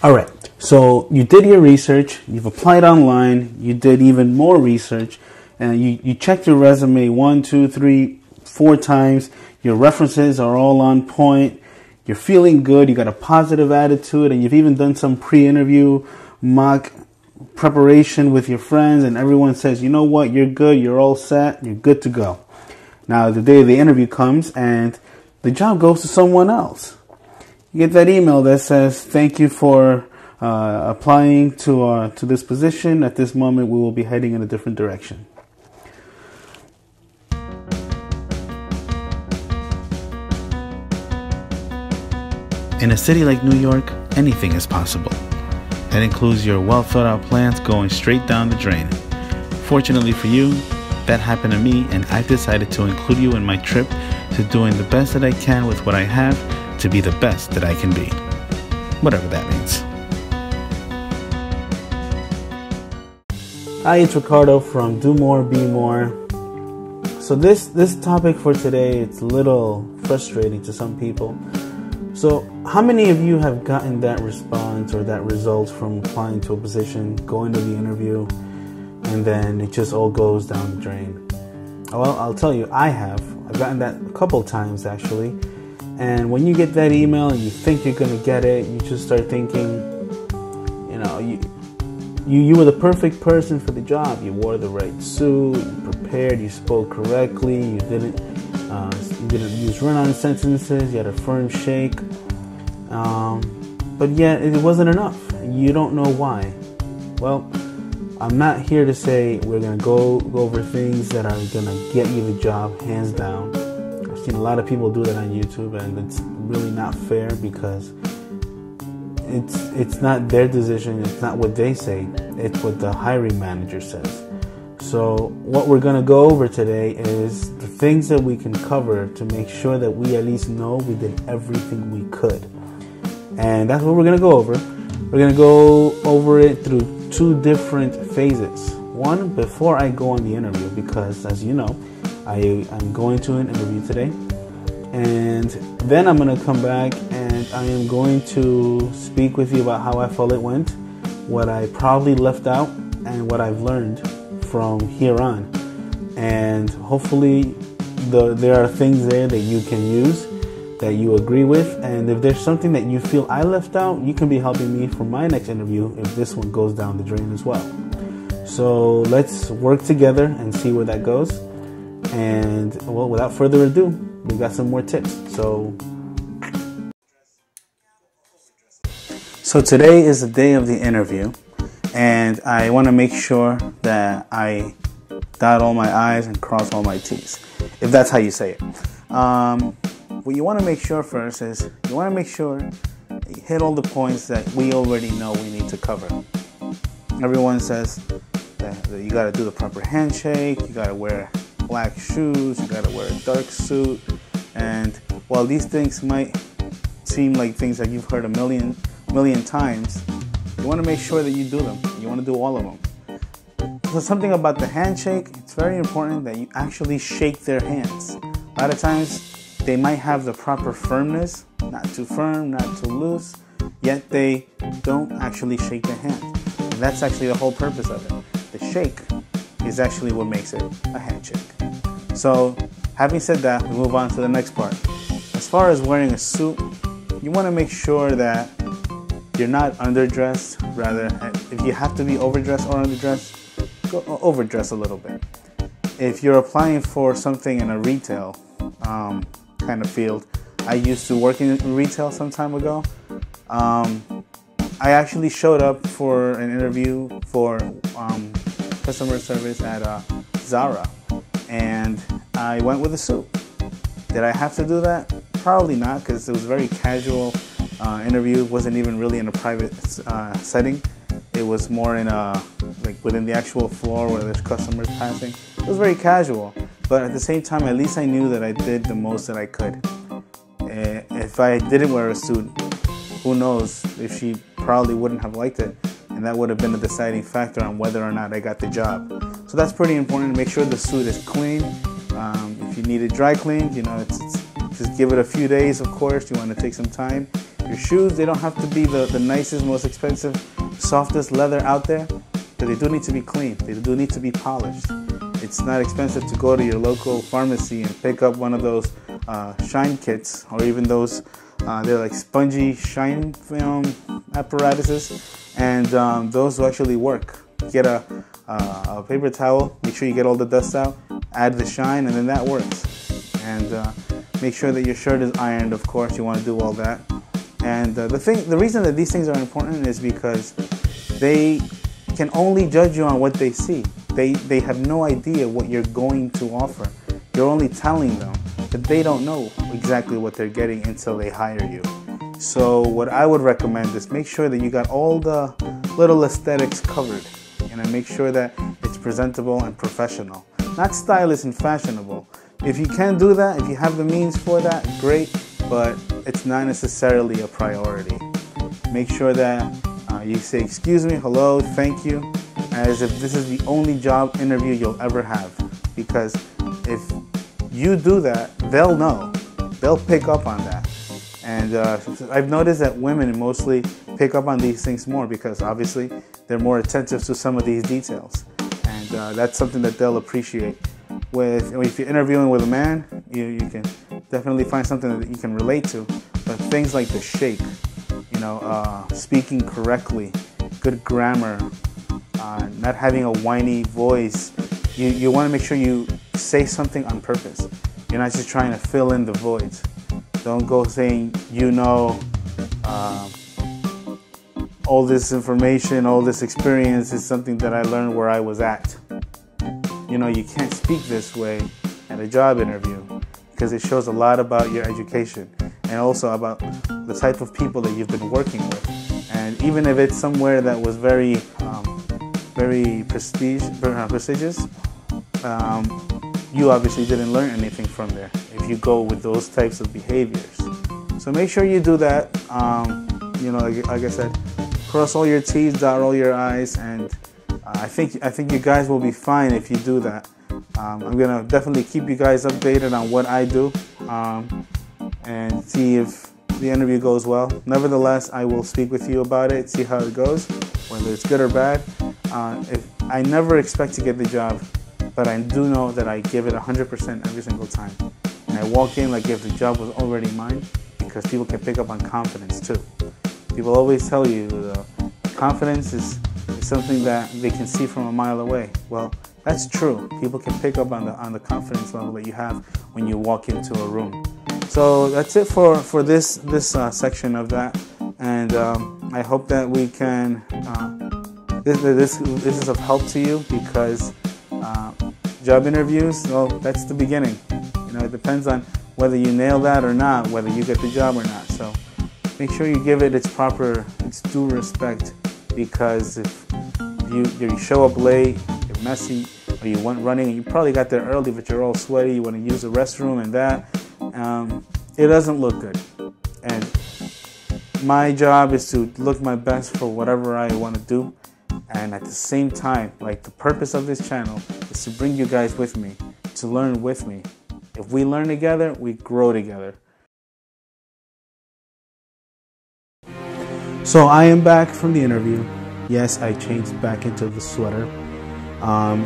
All right. So you did your research. You've applied online. You did even more research, and you checked your resume 1, 2, 3, 4 times. Your references are all on point. You're feeling good. You got a positive attitude, and you've even done some pre-interview mock preparation with your friends, and everyone says, you know what, you're good. You're all set. You're good to go. Now the day of the interview comes, and the job goes to someone else. You get that email that says, thank you for applying to this position. At this moment, we will be heading in a different direction. In a city like New York, anything is possible. That includes your well thought out plans going straight down the drain. Fortunately for you, that happened to me, and I've decided to include you in my trip to doing the best that I can with what I have to be the best that I can be. Whatever that means. Hi, it's Ricardo from Do More, Be More. So this topic for today, it's a little frustrating to some people. So how many of you have gotten that response or that result from applying to a position, going to the interview, and then it just all goes down the drain? Well, I'll tell you, I have. I've gotten that a couple times actually. And when you get that email and you think you're going to get it, you just start thinking, you know, you were the perfect person for the job. You wore the right suit, you prepared, you spoke correctly, you didn't use run-on sentences, you had a firm shake. But yet it wasn't enough. You don't know why. Well, I'm not here to say we're going to go over things that are going to get you the job, hands down. I've seen a lot of people do that on YouTube, and it's really not fair because it's not their decision, it's not what they say, it's what the hiring manager says. So what we're going to go over today is the things that we can cover to make sure that we at least know we did everything we could. And that's what we're going to go over. We're going to go over it through 2 different phases. One, before I go on the interview, because as you know, I'm going to an interview today. And then I'm going to come back and I am going to speak with you about how I felt it went, what I probably left out, and what I've learned from here on. And hopefully there are things there that you can use, that you agree with. And if there's something that you feel I left out, you can be helping me for my next interview if this one goes down the drain as well. So let's work together and see where that goes. And well, without further ado, we got some more tips. So today is the day of the interview, and I want to make sure that I dot all my I's and cross all my T's, if that's how you say it. What you want to make sure first is you want to make sure you hit all the points that we already know we need to cover. Everyone says that you got to do the proper handshake, you got to wear black shoes, you got to wear a dark suit. And while these things might seem like things that you've heard a million times, you want to make sure that you do them. You want to do all of them. So something about the handshake, it's very important that you actually shake their hands. A lot of times they might have the proper firmness, not too firm, not too loose, yet they don't actually shake their hand. And that's actually the whole purpose of it. The shake is actually what makes it a handshake. So having said that, we move on to the next part. As far as wearing a suit, you want to make sure that you're not underdressed. Rather, if you have to be overdressed or underdressed, go overdress a little bit. If you're applying for something in a retail kind of field, I used to work in retail some time ago. I actually showed up for an interview for customer service at Zara, and I went with a suit. Did I have to do that? Probably not, because it was a very casual interview. It wasn't even really in a private setting. It was more in like within the actual floor where there's customers passing. It was very casual, but at the same time, at least I knew that I did the most that I could. If I didn't wear a suit, who knows if she probably wouldn't have liked it, and that would have been a deciding factor on whether or not I got the job. So that's pretty important to make sure the suit is clean. If you need it dry cleaned, it's just give it a few days, of course. You want to take some time. Your shoes, they don't have to be the nicest, most expensive, softest leather out there, but they do need to be clean. They do need to be polished. It's not expensive to go to your local pharmacy and pick up one of those shine kits, or even those, they're like spongy shine film apparatuses, and those will actually work. Get a paper towel, make sure you get all the dust out, add the shine, and then that works. And make sure that your shirt is ironed, of course, you want to do all that. And the reason that these things are important is because they can only judge you on what they see. They have no idea what you're going to offer. You're only telling them, but they don't know exactly what they're getting until they hire you. So what I would recommend is make sure that you got all the little aesthetics covered, and make sure that it's presentable and professional, not stylish and fashionable. If you can do that, if you have the means for that, great, but it's not necessarily a priority. Make sure that you say, excuse me, hello, thank you, as if this is the only job interview you'll ever have. Because if you do that, they'll know. They'll pick up on that. And I've noticed that women mostly pick up on these things more because obviously they're more attentive to some of these details. And that's something that they'll appreciate. If you're interviewing with a man, you can definitely find something that you can relate to. But things like the shape, speaking correctly, good grammar, not having a whiny voice. You want to make sure you say something on purpose. You're not just trying to fill in the voids. Don't go saying, all this information, all this experience is something that I learned where I was at. You can't speak this way at a job interview because it shows a lot about your education and also about the type of people that you've been working with. And even if it's somewhere that was very prestigious, you obviously didn't learn anything from there if you go with those types of behaviors. So make sure you do that. Like I said, cross all your T's, dot all your I's, and I think you guys will be fine if you do that. I'm gonna definitely keep you guys updated on what I do and see if the interview goes well. Nevertheless, I will speak with you about it, see how it goes, whether it's good or bad. If I never expect to get the job, but I do know that I give it 100% every single time. And I walk in like if the job was already mine, because people can pick up on confidence too. People always tell you confidence is something that they can see from a mile away. Well, that's true. People can pick up on the confidence level that you have when you walk into a room. So that's it for this section of that, and I hope that we can. This is of help to you because job interviews, well, that's the beginning. It depends on whether you nail that or not, whether you get the job or not. So make sure you give it its due respect, because if you show up late, you're messy, or you went running and you probably got there early but you're all sweaty, you want to use the restroom and that, it doesn't look good. And my job is to look my best for whatever I want to do, and at the same time, like, the purpose of this channel is to bring you guys with me, to learn with me. If we learn together, we grow together. So I am back from the interview. Yes, I changed back into the sweater.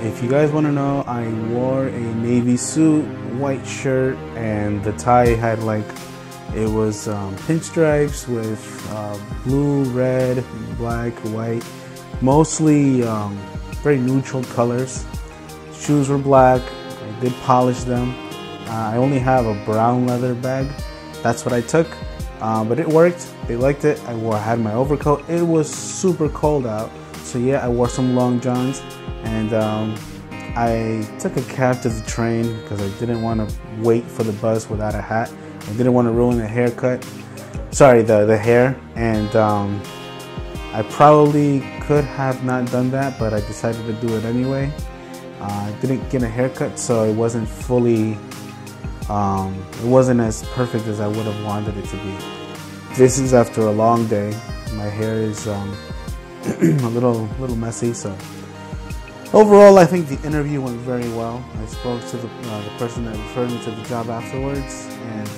If you guys want to know, I wore a navy suit, white shirt, and the tie had it was pinstripes with blue, red, black, white, mostly very neutral colors. Shoes were black. I did polish them. I only have a brown leather bag. That's what I took, but it worked. They liked it. I had my overcoat. It was super cold out, so yeah, I wore some long johns, and I took a cab to the train because I didn't want to wait for the bus without a hat. I didn't want to ruin the haircut. Sorry, the hair, and I probably could have not done that, but I decided to do it anyway. I didn't get a haircut, so it wasn't fully. It wasn't as perfect as I would have wanted it to be. This is after a long day. My hair is a little messy, so overall I think the interview went very well. I spoke to the person that referred me to the job afterwards, and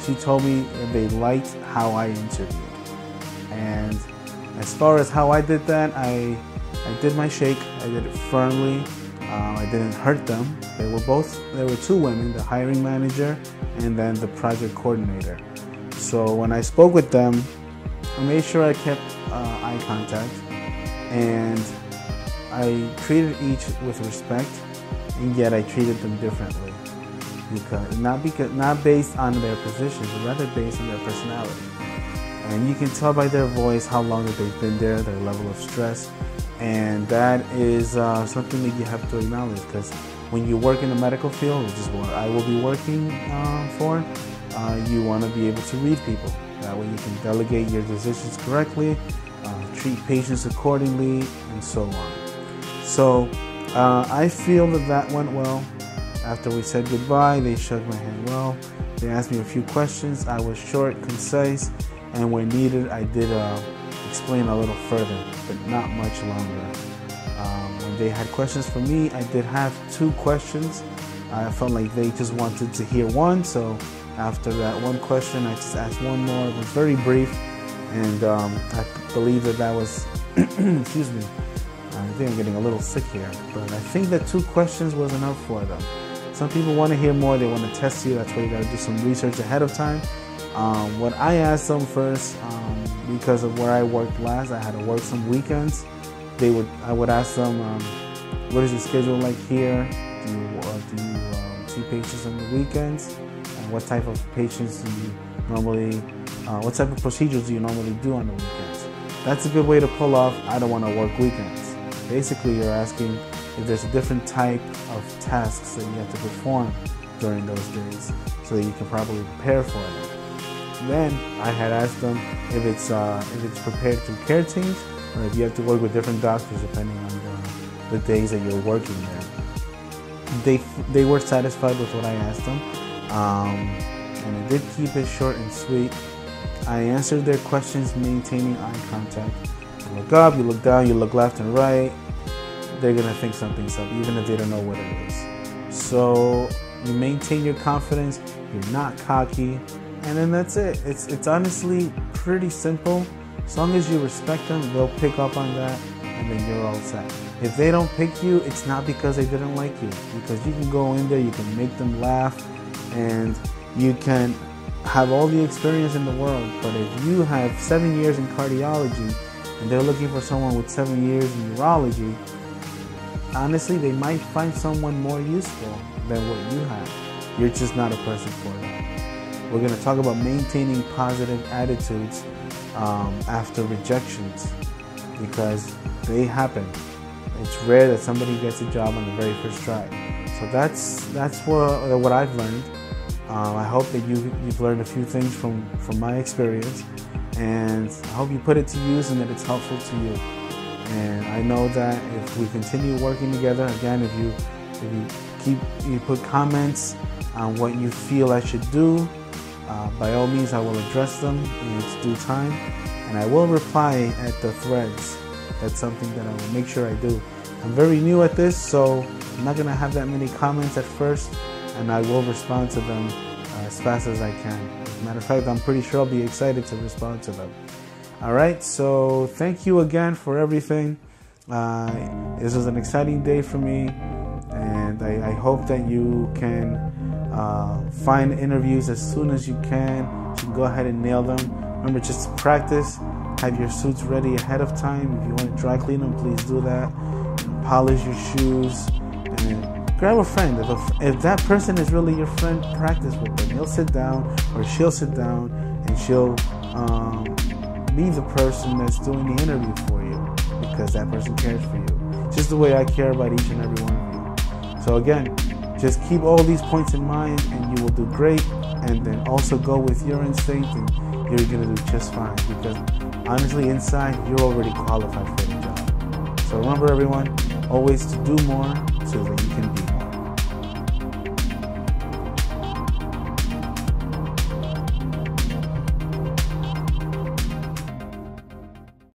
she told me they liked how I interviewed. And as far as how I did that, I did my shake. I did it firmly. I didn't hurt them. There were two women, the hiring manager and then the project coordinator. So when I spoke with them, I made sure I kept eye contact, and I treated each with respect, and yet I treated them differently. Not based on their positions, but rather based on their personality. And you can tell by their voice how long that they've been there, their level of stress. And that is something that you have to acknowledge, because when you work in the medical field, which is what I will be working for, you want to be able to read people. That way you can delegate your decisions correctly, treat patients accordingly, and so on. So I feel that went well. After we said goodbye, they shook my hand well. They asked me a few questions. I was short, concise, and when needed, I did explain a little further, but not much longer. When they had questions for me, I did have two questions. I felt like they just wanted to hear one, so after that one question, I just asked one more. It was very brief, and I believe that was, excuse me, I think I'm getting a little sick here, but I think that two questions was enough for them. Some people want to hear more, they want to test you, that's why you got to do some research ahead of time. What I asked them first, because of where I worked last, I had to work some weekends. I would ask them, what is your schedule like here? Do you see patients on the weekends? And what type of patients do you normally, what type of procedures do you normally do on the weekends? That's a good way to pull off, I don't want to work weekends. Basically, you're asking if there's a different type of tasks that you have to perform during those days so that you can properly prepare for them. Then I had asked them if it's prepared through care teams or if you have to work with different doctors depending on the days that you're working there. They were satisfied with what I asked them, and I did keep it short and sweet. I answered their questions maintaining eye contact. You look up, you look down, you look left and right. They're gonna think something's up even if they don't know what it is. So you maintain your confidence, you're not cocky, and then that's it. It's honestly pretty simple. As long as you respect them, they'll pick up on that, and then you're all set. If they don't pick you, it's not because they didn't like you, because you can go in there, you can make them laugh, and you can have all the experience in the world. But if you have 7 years in cardiology and they're looking for someone with 7 years in urology, honestly, they might find someone more useful than what you have. You're just not a person for that. We're going to talk about maintaining positive attitudes after rejections, because they happen. It's rare that somebody gets a job on the very first try. So that's what I've learned. I hope that you've learned a few things from my experience, and I hope you put it to use and that it's helpful to you. And I know that if we continue working together, again, if you put comments on what you feel I should do, by all means I will address them in its due time, and I will reply at the threads. That's something that I will make sure I do. I'm very new at this, so I'm not going to have that many comments at first, and I will respond to them as fast as I can. As a matter of fact, I'm pretty sure I'll be excited to respond to them. Alright, so thank you again for everything. This was an exciting day for me, and I hope that you can find interviews as soon as you can. You can go ahead and nail them. Remember, just practice. Have your suits ready ahead of time. If you want to dry clean them, please do that. Polish your shoes, and grab a friend. If that person is really your friend, practice with them. He'll sit down, or she'll sit down, and she'll be the person that's doing the interview for you, because that person cares for you, just the way I care about each and every one of you. So again, just keep all these points in mind and you will do great, and then also go with your instinct and you're going to do just fine, because honestly inside you're already qualified for the job. So remember everyone, always to do more so that you can be